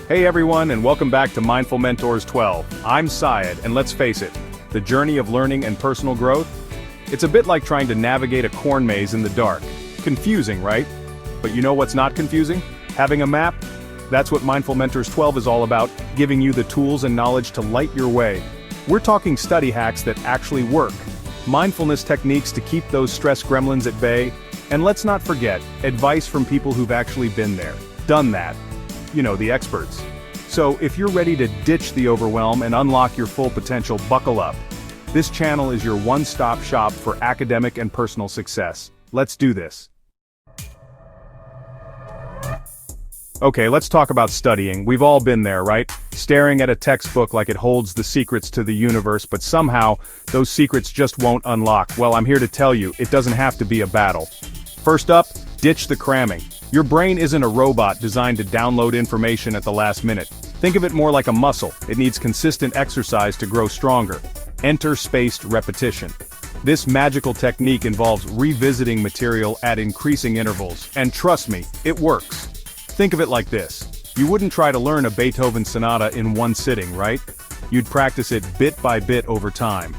Hey everyone, and welcome back to Mindful Mentors 12. I'm Syed, and let's face it, the journey of learning and personal growth? It's a bit like trying to navigate a corn maze in the dark. Confusing, right? But you know what's not confusing? Having a map? That's what Mindful Mentors 12 is all about, giving you the tools and knowledge to light your way. We're talking study hacks that actually work, mindfulness techniques to keep those stress gremlins at bay, and let's not forget, advice from people who've actually been there, done that. You know, the experts. So if you're ready to ditch the overwhelm and unlock your full potential, buckle up. This channel is your one-stop shop for academic and personal success. Let's do this. Okay, let's talk about studying. We've all been there, right? Staring at a textbook like it holds the secrets to the universe, but somehow, those secrets just won't unlock. Well, I'm here to tell you, it doesn't have to be a battle. First up, ditch the cramming. Your brain isn't a robot designed to download information at the last minute. Think of it more like a muscle. It needs consistent exercise to grow stronger. Enter spaced repetition. This magical technique involves revisiting material at increasing intervals, and trust me, it works. Think of it like this. You wouldn't try to learn a Beethoven sonata in one sitting, right? You'd practice it bit by bit over time.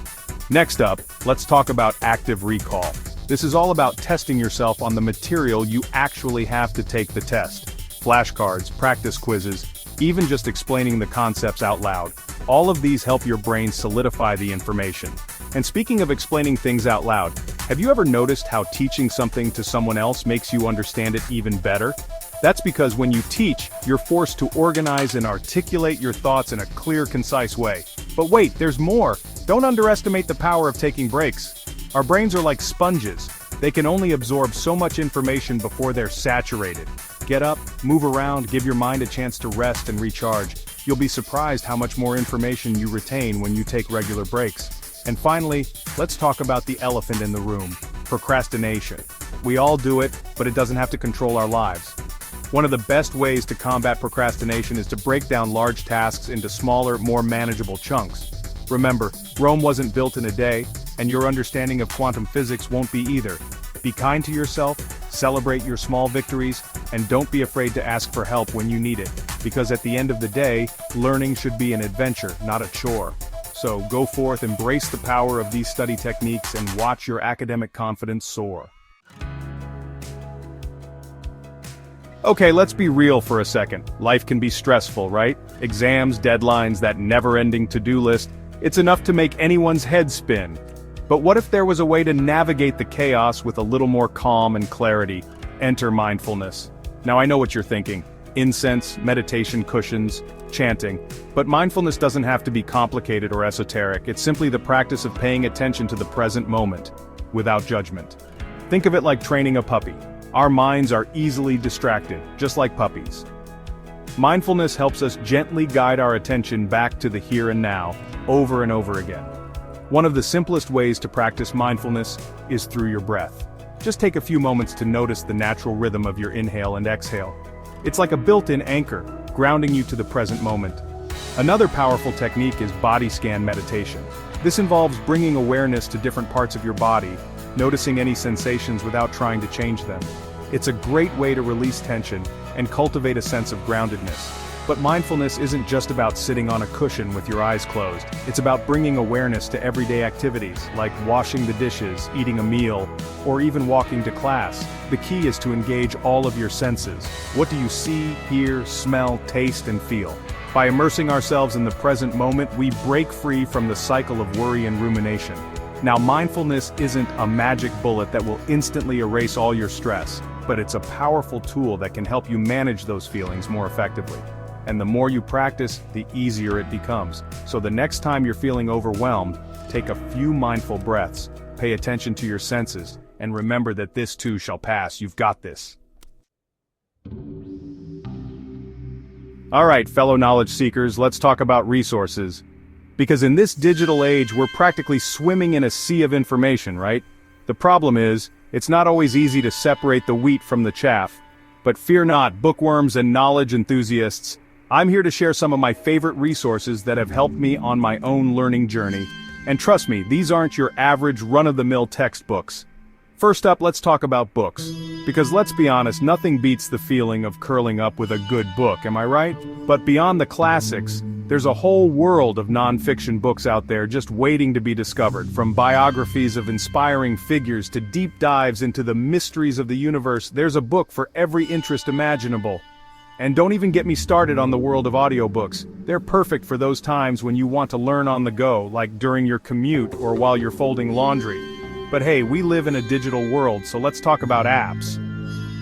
Next up, let's talk about active recall. This is all about testing yourself on the material you actually have to take the test. Flashcards, practice quizzes, even just explaining the concepts out loud. All of these help your brain solidify the information. And speaking of explaining things out loud, have you ever noticed how teaching something to someone else makes you understand it even better? That's because when you teach, you're forced to organize and articulate your thoughts in a clear, concise way. But wait, there's more. Don't underestimate the power of taking breaks. Our brains are like sponges. They can only absorb so much information before they're saturated. Get up, move around, give your mind a chance to rest and recharge. You'll be surprised how much more information you retain when you take regular breaks. And finally, let's talk about the elephant in the room, procrastination. We all do it, but it doesn't have to control our lives. One of the best ways to combat procrastination is to break down large tasks into smaller, more manageable chunks. Remember, Rome wasn't built in a day, and your understanding of quantum physics won't be either. Be kind to yourself, celebrate your small victories, and don't be afraid to ask for help when you need it, because at the end of the day, learning should be an adventure, not a chore. So go forth, embrace the power of these study techniques, and watch your academic confidence soar. Okay, let's be real for a second. Life can be stressful, right? Exams, deadlines, that never-ending to-do list. It's enough to make anyone's head spin. But what if there was a way to navigate the chaos with a little more calm and clarity? Enter mindfulness. Now I know what you're thinking. Incense, meditation cushions, chanting. But mindfulness doesn't have to be complicated or esoteric. It's simply the practice of paying attention to the present moment, without judgment. Think of it like training a puppy. Our minds are easily distracted, just like puppies. Mindfulness helps us gently guide our attention back to the here and now, over and over again. One of the simplest ways to practice mindfulness is through your breath. Just take a few moments to notice the natural rhythm of your inhale and exhale. It's like a built-in anchor, grounding you to the present moment. Another powerful technique is body scan meditation. This involves bringing awareness to different parts of your body, noticing any sensations without trying to change them. It's a great way to release tension and cultivate a sense of groundedness. But mindfulness isn't just about sitting on a cushion with your eyes closed. It's about bringing awareness to everyday activities, like washing the dishes, eating a meal, or even walking to class. The key is to engage all of your senses. What do you see, hear, smell, taste, and feel? By immersing ourselves in the present moment, we break free from the cycle of worry and rumination. Now, mindfulness isn't a magic bullet that will instantly erase all your stress, but it's a powerful tool that can help you manage those feelings more effectively. And the more you practice, the easier it becomes. So the next time you're feeling overwhelmed, take a few mindful breaths, pay attention to your senses, and remember that this too shall pass. You've got this. All right, fellow knowledge seekers, let's talk about resources. Because in this digital age, we're practically swimming in a sea of information, right? The problem is, it's not always easy to separate the wheat from the chaff. But fear not, bookworms and knowledge enthusiasts. I'm here to share some of my favorite resources that have helped me on my own learning journey. And trust me, these aren't your average run-of-the-mill textbooks. First up, let's talk about books. Because let's be honest, nothing beats the feeling of curling up with a good book, am I right? But beyond the classics, there's a whole world of non-fiction books out there just waiting to be discovered, from biographies of inspiring figures to deep dives into the mysteries of the universe. There's a book for every interest imaginable. And don't even get me started on the world of audiobooks. They're perfect for those times when you want to learn on the go, like during your commute or while you're folding laundry. But hey, we live in a digital world, so let's talk about apps.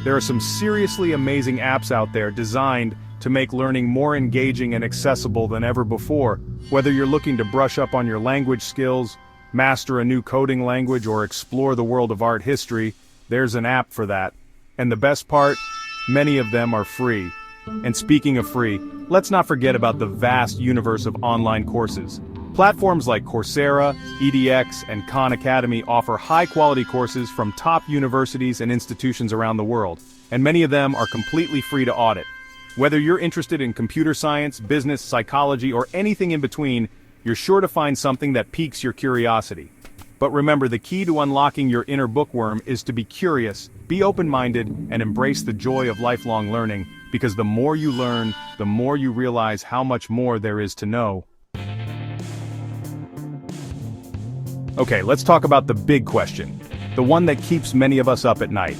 There are some seriously amazing apps out there designed to make learning more engaging and accessible than ever before. Whether you're looking to brush up on your language skills, master a new coding language, or explore the world of art history, there's an app for that. And the best part? Many of them are free. And speaking of free, let's not forget about the vast universe of online courses. Platforms like Coursera, edX, and Khan Academy offer high-quality courses from top universities and institutions around the world, and many of them are completely free to audit. Whether you're interested in computer science, business, psychology, or anything in between, you're sure to find something that piques your curiosity. But remember, the key to unlocking your inner bookworm is to be curious, be open-minded, and embrace the joy of lifelong learning, because the more you learn, the more you realize how much more there is to know. Okay, let's talk about the big question. The one that keeps many of us up at night.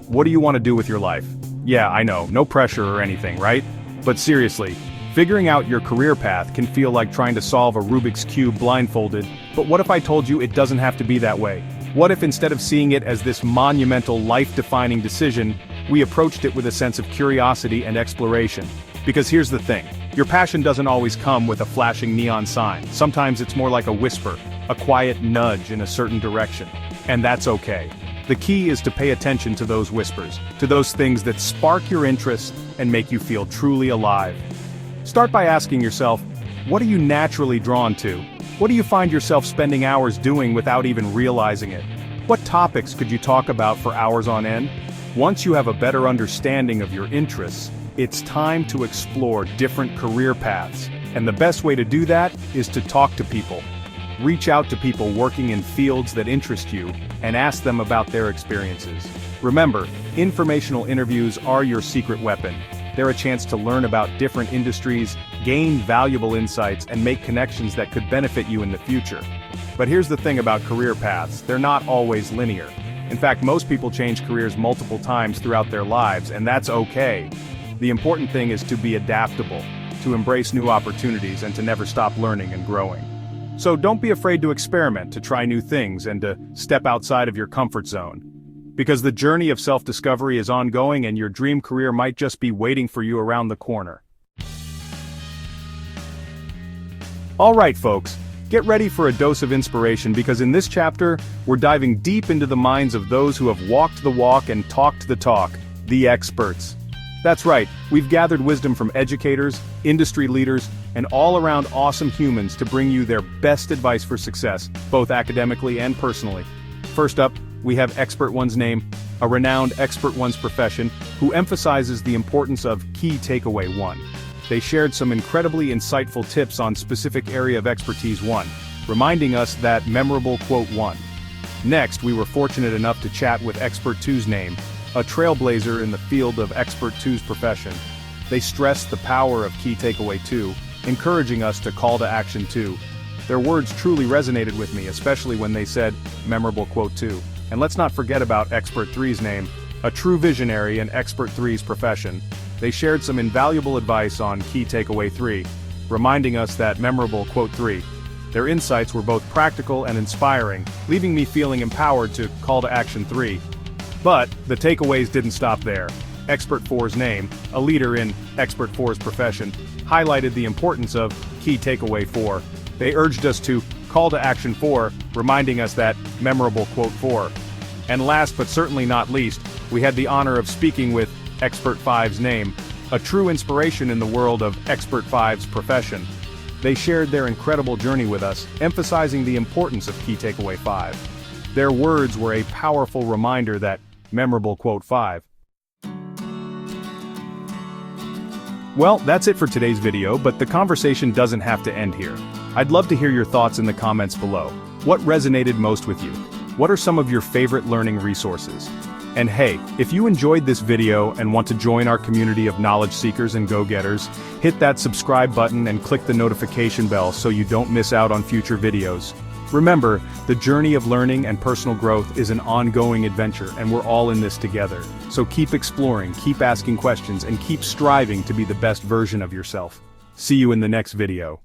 What do you want to do with your life? Yeah, I know, no pressure or anything, right? But seriously, figuring out your career path can feel like trying to solve a Rubik's Cube blindfolded, but what if I told you it doesn't have to be that way? What if instead of seeing it as this monumental, life-defining decision, we approached it with a sense of curiosity and exploration? Because here's the thing, your passion doesn't always come with a flashing neon sign. Sometimes it's more like a whisper, a quiet nudge in a certain direction. And that's okay. The key is to pay attention to those whispers, to those things that spark your interest and make you feel truly alive. Start by asking yourself, what are you naturally drawn to? What do you find yourself spending hours doing without even realizing it? What topics could you talk about for hours on end? Once you have a better understanding of your interests, it's time to explore different career paths. And the best way to do that is to talk to people. Reach out to people working in fields that interest you and ask them about their experiences. Remember, informational interviews are your secret weapon. They're a chance to learn about different industries, gain valuable insights, and make connections that could benefit you in the future. But here's the thing about career paths, they're not always linear. In fact, most people change careers multiple times throughout their lives, and that's okay. The important thing is to be adaptable, to embrace new opportunities, and to never stop learning and growing. So don't be afraid to experiment, to try new things, and to step outside of your comfort zone. Because the journey of self-discovery is ongoing and your dream career might just be waiting for you around the corner. Alright folks, get ready for a dose of inspiration because in this chapter, we're diving deep into the minds of those who have walked the walk and talked the talk, the experts. That's right, we've gathered wisdom from educators, industry leaders, and all-around awesome humans to bring you their best advice for success, both academically and personally. First up, we have Expert One's Name, a renowned expert one's profession, who emphasizes the importance of Key Takeaway 1. They shared some incredibly insightful tips on specific area of expertise 1, reminding us that memorable quote 1. Next, we were fortunate enough to chat with Expert 2's Name, a trailblazer in the field of Expert 2's profession. They stressed the power of Key Takeaway 2, encouraging us to call to action 2. Their words truly resonated with me, especially when they said, memorable quote 2. And let's not forget about Expert 3's Name, a true visionary in Expert 3's profession. They shared some invaluable advice on Key Takeaway 3, reminding us that memorable quote 3. Their insights were both practical and inspiring, leaving me feeling empowered to call to action 3. But the takeaways didn't stop there. Expert 4's Name, a leader in Expert 4's profession, highlighted the importance of Key Takeaway 4. They urged us to call to action 4, reminding us that memorable quote 4. And last but certainly not least, we had the honor of speaking with Expert 5's Name, a true inspiration in the world of Expert 5's profession. They shared their incredible journey with us, emphasizing the importance of Key Takeaway 5. Their words were a powerful reminder that memorable quote 5. Well, that's it for today's video, but the conversation doesn't have to end here. I'd love to hear your thoughts in the comments below. What resonated most with you? What are some of your favorite learning resources? And hey, if you enjoyed this video and want to join our community of knowledge seekers and go-getters, hit that subscribe button and click the notification bell so you don't miss out on future videos. Remember, the journey of learning and personal growth is an ongoing adventure, and we're all in this together. So keep exploring, keep asking questions, and keep striving to be the best version of yourself. See you in the next video.